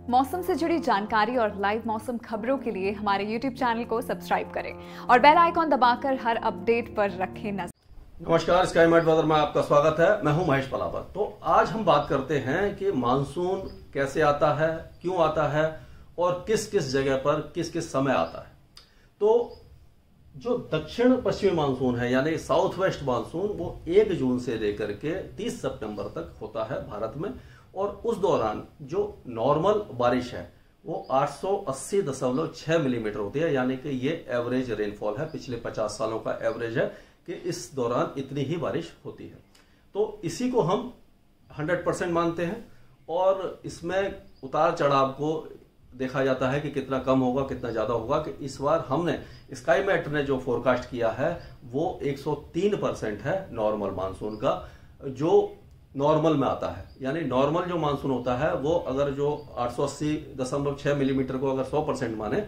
मौसम से जुड़ी जानकारी और लाइव मौसम खबरों के लिए हमारे YouTube चैनल को सब्सक्राइब करें और बेल आइकॉन दबाकर हर अपडेट पर रखें नजर। नमस्कार, स्काई मैट वेदर में आपका स्वागत है। मैं हूं महेश पलावर। तो आज हम बात करते हैं कि मानसून कैसे आता है, क्यों आता है और किस किस जगह पर किस किस समय आता है। तो जो दक्षिण पश्चिमी मानसून है यानी साउथ वेस्ट मानसून, वो 1 जून से लेकर के 30 सितंबर तक होता है भारत में, और उस दौरान जो नॉर्मल बारिश है वो 880.6 मिलीमीटर होती है, यानी कि ये एवरेज रेनफॉल है। पिछले 50 सालों का एवरेज है कि इस दौरान इतनी ही बारिश होती है। तो इसी को हम 100% मानते हैं और इसमें उतार चढ़ाव को देखा जाता है कि कितना कम होगा कितना ज्यादा होगा। कि इस बार हमने स्काई मैट ने जो फोरकास्ट किया है वो 103% है नॉर्मल मानसून का, जो नॉर्मल में आता है। यानी नॉर्मल जो मानसून होता है वो अगर जो 880.6 मिलीमीटर को अगर 100% माने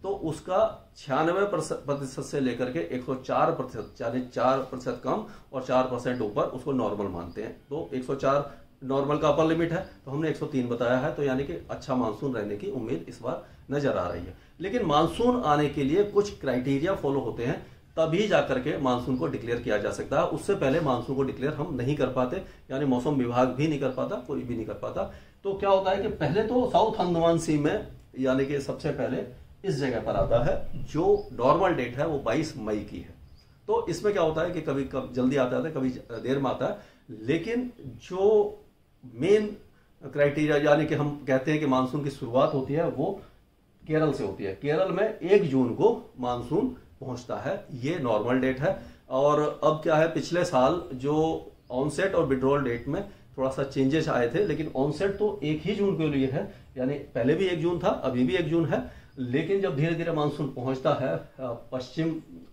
तो उसका 96% से लेकर के 104%, यानी 4% कम और 4% ऊपर उसको नॉर्मल मानते हैं। तो 104 नॉर्मल का अपर लिमिट है, तो हमने 103 बताया है। तो यानी कि अच्छा मानसून रहने की उम्मीद इस बार नजर आ रही है। लेकिन मानसून आने के लिए कुछ क्राइटेरिया फॉलो होते हैं, तभी जाकर के मानसून को डिक्लेयर किया जा सकता है। उससे पहले मानसून को डिक्लेयर हम नहीं कर पाते, यानी मौसम विभाग भी नहीं कर पाता, कोई भी नहीं कर पाता। तो क्या होता है कि पहले तो साउथ अंडमान सी में, यानी कि सबसे पहले इस जगह पर आता है, जो नॉर्मल डेट है वो 22 मई की है। तो इसमें क्या होता है कि कभी जल्दी आता है, कभी देर में आता है। लेकिन जो मेन क्राइटेरिया, यानी कि हम कहते हैं कि मानसून की शुरुआत होती है, वो केरल से होती है। केरल में 1 जून को मानसून पहुंचता है, ये नॉर्मल डेट है। और अब क्या है, पिछले साल जो ऑनसेट और विड्रॉल डेट में थोड़ा सा चेंजेस आए थे, लेकिन ऑनसेट तो 1 ही जून के लिए है, यानी पहले भी 1 जून था, अभी भी 1 जून है। लेकिन जब धीरे धीरे मानसून पहुंचता है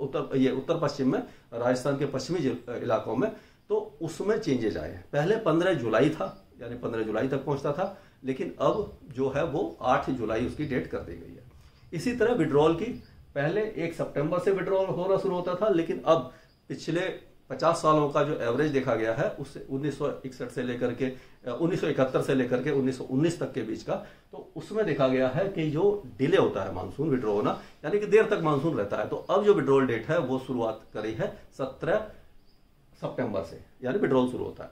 उत्तर पश्चिम में, राजस्थान के पश्चिमी इलाकों में, तो उसमें चेंजेस आए हैं। पहले 15 जुलाई था, यानी 15 जुलाई तक पहुंचता था, लेकिन अब जो है वो 8 जुलाई उसकी डेट कर दी गई है। इसी तरह विड्रॉल की, पहले 1 सितंबर से विड्रॉल होना शुरू होता था, लेकिन अब पिछले 50 सालों का जो एवरेज देखा गया है उससे 1961 से लेकर के 1971 से लेकर के 1919 तक के बीच का, तो उसमें देखा गया है कि जो डिले होता है मानसून विड्रॉ होना, यानी कि देर तक मानसून रहता है। तो अब जो विड्रॉल डेट है वो शुरुआत करी है 17 सितंबर से, यानी विड्रॉल शुरू होता है।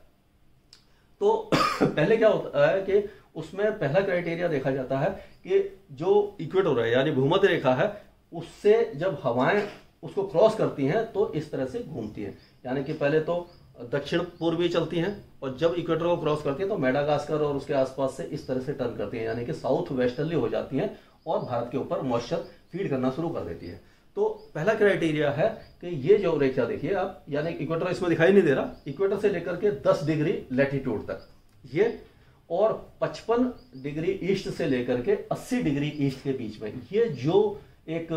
तो पहले क्या होता है कि उसमें पहला क्राइटेरिया देखा जाता है कि जो इक्वेटर है यानी भूमध्य रेखा है, उससे जब हवाएं उसको क्रॉस करती हैं तो इस तरह से घूमती हैं। यानी कि पहले तो दक्षिण पूर्वी चलती हैं और जब इक्वेटर को क्रॉस करती हैं तो मेडागास्कर और उसके आसपास से इस तरह से टर्न करती हैं, यानी कि साउथ वेस्टर्ली हो जाती हैं और भारत के ऊपर मॉइस्चर फीड करना शुरू कर देती है। तो पहला क्राइटेरिया है कि ये जो रेखा देखिए आप, यानी इक्वेटर इसमें दिखाई नहीं दे रहा, इक्वेटर से लेकर के 10 डिग्री लैटिट्यूड तक ये, और 55 डिग्री ईस्ट से लेकर के 80 डिग्री ईस्ट के बीच में ये जो एक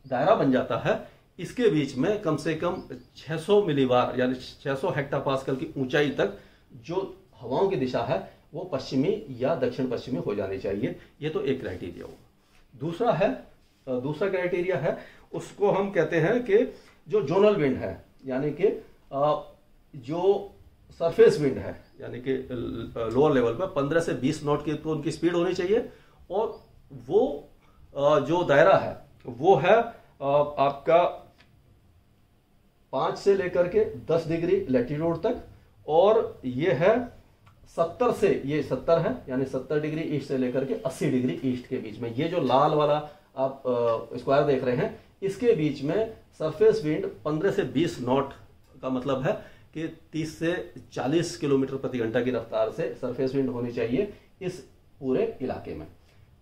दायरा बन जाता है, इसके बीच में कम से कम 600 मिलीबार यानी 600 हेक्टापास्कल की ऊंचाई तक जो हवाओं की दिशा है वो पश्चिमी या दक्षिण पश्चिमी हो जानी चाहिए। ये तो एक क्राइटेरिया होगा। दूसरा क्राइटेरिया है, उसको हम कहते हैं कि जो जोनल विंड है, यानी कि जो सरफेस विंड है, यानी कि लोअर लेवल पर 15 से 20 नॉट की तो उनकी स्पीड होनी चाहिए। और वो जो दायरा है वो है आपका 5 से लेकर के 10 डिग्री लैटिट्यूड तक, और ये है 70 से, ये 70 है, यानी 70 डिग्री ईस्ट से लेकर के 80 डिग्री ईस्ट के बीच में। ये जो लाल वाला आप स्क्वायर देख रहे हैं, इसके बीच में सरफेस विंड 15 से 20 नॉट का मतलब है कि 30 से 40 किलोमीटर प्रति घंटा की रफ्तार से सरफेस विंड होनी चाहिए इस पूरे इलाके में।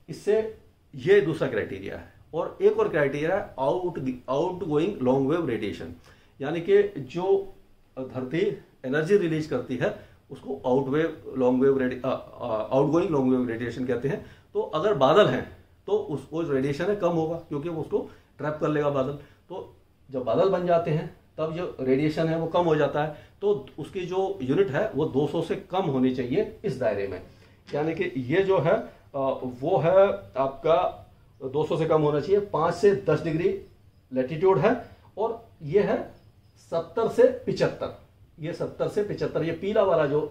इससे ये दूसरा क्राइटेरिया है। और एक और क्राइटेरिया है out going long wave radiation, यानी कि जो धरती एनर्जी रिलीज करती है उसको out going long wave radiation कहते हैं। तो अगर बादल हैं तो उसको रेडिएशन है कम होगा, क्योंकि वो उसको ट्रैप कर लेगा बादल। तो जब बादल बन जाते हैं तब जो रेडिएशन है वो कम हो जाता है, तो उसकी जो यूनिट है वो 200 से कम होनी चाहिए इस दायरे में। यानी कि ये जो है वो है आपका 200 से कम होना चाहिए। 5 से 10 डिग्री लैटिट्यूड है, और ये है 70 से 75, ये 70 से 75, ये पीला वाला जो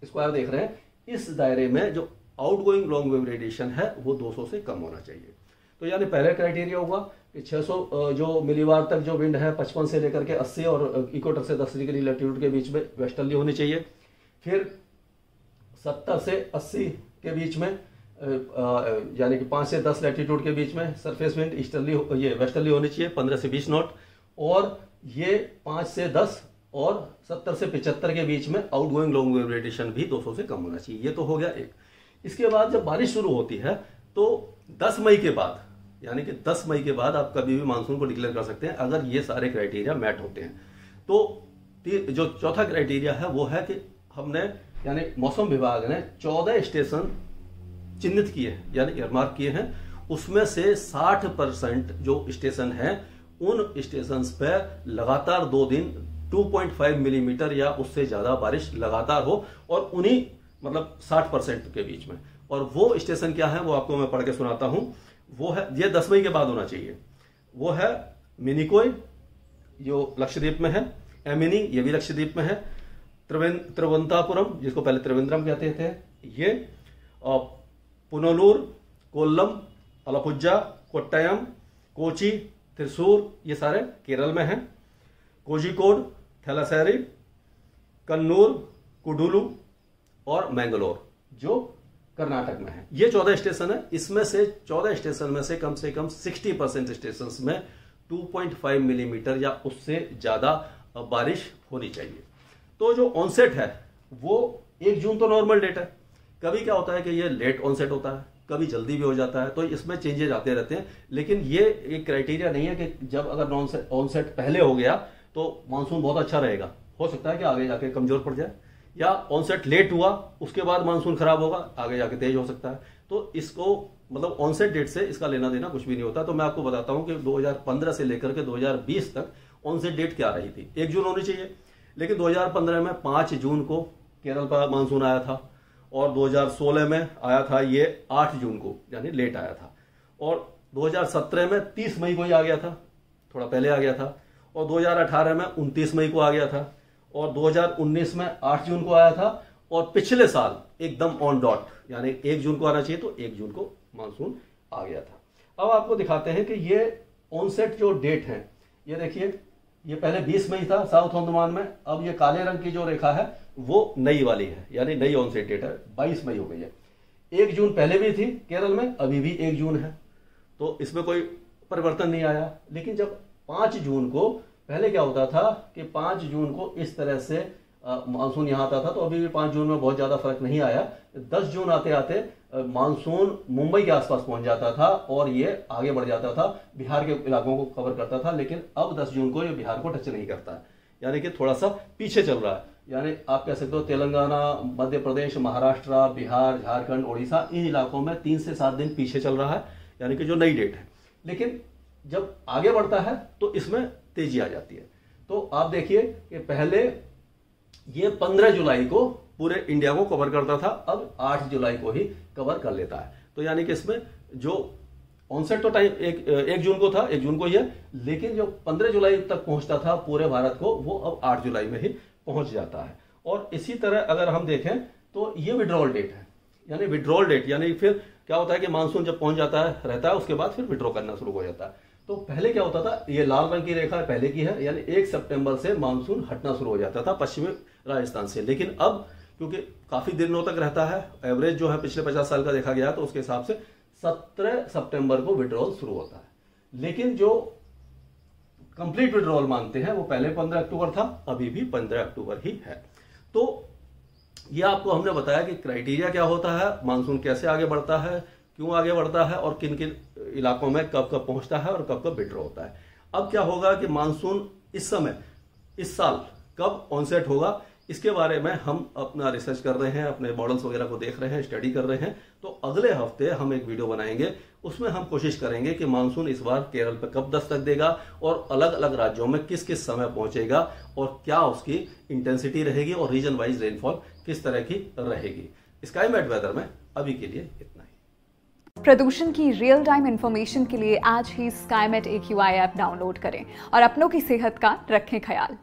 स्क्वायर देख रहे हैं, इस दायरे में जो आउटगोइंग लॉन्ग वेव रेडिएशन है वो 200 से कम होना चाहिए। तो यानी पहला क्राइटेरिया होगा कि 600 जो मिलीबार तक जो विंड है 55 से लेकर के 80 और इक्वेटर से 10 डिग्री लैटिट्यूड के बीच में वेस्टर्ली होनी चाहिए। फिर 70 से 80 के बीच में यानी कि 5 से 10 लैटिट्यूड के बीच में सरफेस विंड ईस्टर्ली ये वेस्टर्ली होनी चाहिए 15 से 20 नॉट, और ये 5 से 10 और 70 से 75 के बीच में आउटगोइंग लॉन्ग वेव रेडिएशन भी 200 से कम होना चाहिए। ये तो हो गया एक। इसके बाद जब बारिश शुरू होती है तो 10 मई के बाद, यानी कि 10 मई के बाद आप कभी भी मानसून को डिक्लेयर कर सकते हैं अगर ये सारे क्राइटेरिया मैट होते हैं। तो जो चौथा क्राइटेरिया है वो है कि हमने यानी मौसम विभाग ने 14 स्टेशन चिन्हित किए हैं यानी एयरमार्क किए हैं, उसमें से 60% जो स्टेशन हैं उन स्टेशन पर लगातार 2 दिन 2.5 मिलीमीटर या उससे ज्यादा बारिश लगातार हो, और उन्हीं मतलब 60% के बीच में। और वो स्टेशन क्या है वो आपको मैं पढ़ के सुनाता हूं। वो है, ये 10 मई के बाद होना चाहिए। वो है मिनिकोय जो लक्षद्वीप में है, एमिनी ये भी लक्षद्वीप में है, त्रिवंतापुरम जिसको पहले त्रिवेंद्रम कहते थे ये, पुनलूर, कोल्लम, अलपुझा, कोट्टयम, कोची, त्रिशूर ये सारे केरल में हैं, कोझिकोड, थेलासेरी, कन्नूर, कुडुलु और मैंगलोर जो कर्नाटक में है। ये 14 स्टेशन है। इसमें से 14 स्टेशन में से कम 60% स्टेशन में 2.5 मिलीमीटर या उससे ज्यादा बारिश होनी चाहिए। तो जो ऑनसेट है वो 1 जून तो नॉर्मल डेट है। कभी क्या होता है कि ये लेट ऑनसेट होता है, कभी जल्दी भी हो जाता है, तो इसमें चेंजेस आते रहते हैं। लेकिन ये एक क्राइटेरिया नहीं है कि जब अगर ऑनसेट पहले हो गया तो मानसून बहुत अच्छा रहेगा। हो सकता है कि आगे जाके कमजोर पड़ जाए, या ऑनसेट लेट हुआ उसके बाद मानसून खराब होगा, आगे जाके तेज हो सकता है। तो इसको मतलब ऑनसेट डेट से इसका लेना देना कुछ भी नहीं होता। तो मैं आपको बताता हूं कि 2015 से लेकर के 2020 तक ऑनसेट डेट क्या रही थी। 1 जून होनी चाहिए, लेकिन 2015 में 5 जून को केरल पर मानसून आया था, और 2016 में आया था ये 8 जून को, यानी लेट आया था, और 2017 में 30 मई को ही आ गया था, थोड़ा पहले आ गया था, और 2018 में 29 मई को आ गया था, और 2019 में 8 जून को आया था, और पिछले साल एकदम ऑन डॉट यानी 1 जून को आना चाहिए तो 1 जून को मानसून आ गया था। अब आपको दिखाते हैं कि ये ऑनसेट जो डेट है, ये देखिए, ये पहले 20 मई था साउथ अंडमान में, अब ये काले रंग की जो रेखा है वो नई वाली है, यानी नई ऑनसेट डेट है, 22 मई हो गई है। 1 जून पहले भी थी केरल में, अभी भी 1 जून है, तो इसमें कोई परिवर्तन नहीं आया। लेकिन जब 5 जून को, पहले क्या होता था कि 5 जून को इस तरह से मानसून यहां आता था, तो अभी भी 5 जून में बहुत ज्यादा फर्क नहीं आया। 10 जून आते आते मानसून मुंबई के आसपास पहुंच जाता था और ये आगे बढ़ जाता था, बिहार के इलाकों को कवर करता था। लेकिन अब 10 जून को ये बिहार को टच नहीं करता, यानी कि थोड़ा सा पीछे चल रहा है। यानी आप कह सकते हो तेलंगाना, मध्य प्रदेश, महाराष्ट्र, बिहार, झारखंड, उड़ीसा, इन इलाकों में 3 से 7 दिन पीछे चल रहा है, यानी कि जो नई डेट है। लेकिन जब आगे बढ़ता है तो इसमें तेजी आ जाती है। तो आप देखिए कि पहले ये 15 जुलाई को पूरे इंडिया को कवर करता था, अब 8 जुलाई को ही कवर कर लेता है। तो यानी कि इसमें जो ऑनसेट तो टाइम 1 जून को था, 1 जून को ही है, लेकिन जो 15 जुलाई तक पहुंचता था पूरे भारत को, वो अब 8 जुलाई में ही पहुंच जाता है। और इसी तरह अगर हम देखें तो ये विड्रॉल डेट है, यानी विड्रॉल डेट, यानी फिर क्या होता है कि मानसून जब पहुंच जाता है रहता है, उसके बाद फिर विड्रॉ करना शुरू हो जाता है। तो पहले क्या होता था, ये लाल रंग की रेखा पहले की है, यानी 1 सितंबर से मानसून हटना शुरू हो जाता था पश्चिमी राजस्थान से। लेकिन अब क्योंकि काफी दिनों तक रहता है, एवरेज जो है पिछले 50 साल का देखा गया, तो उसके हिसाब से 17 सितंबर को विड्रॉल शुरू होता है। लेकिन जो कंप्लीट विड्रॉल मानते हैं वो पहले 15 अक्टूबर था, अभी भी 15 अक्टूबर ही है। तो ये आपको हमने बताया कि क्राइटेरिया क्या होता है, मानसून कैसे आगे बढ़ता है, क्यों आगे बढ़ता है, और किन किन इलाकों में कब कब पहुंचता है और कब कब विड्रॉ होता है। अब क्या होगा कि मानसून इस समय, इस साल कब ऑनसेट होगा, इसके बारे में हम अपना रिसर्च कर रहे हैं, अपने मॉडल्स वगैरह को देख रहे हैं, स्टडी कर रहे हैं। तो अगले हफ्ते हम एक वीडियो बनाएंगे, उसमें हम कोशिश करेंगे कि मानसून इस बार केरल पर कब दस्तक देगा और अलग अलग राज्यों में किस किस समय पहुंचेगा और क्या उसकी इंटेंसिटी रहेगी और रीजन वाइज रेनफॉल किस तरह की रहेगी। स्काईमेट वेदर में अभी के लिए इतना ही। प्रदूषण की रियल टाइम इंफॉर्मेशन के लिए आज ही स्काईमेट AQI ऐप डाउनलोड करें और अपनों की सेहत का रखें ख्याल।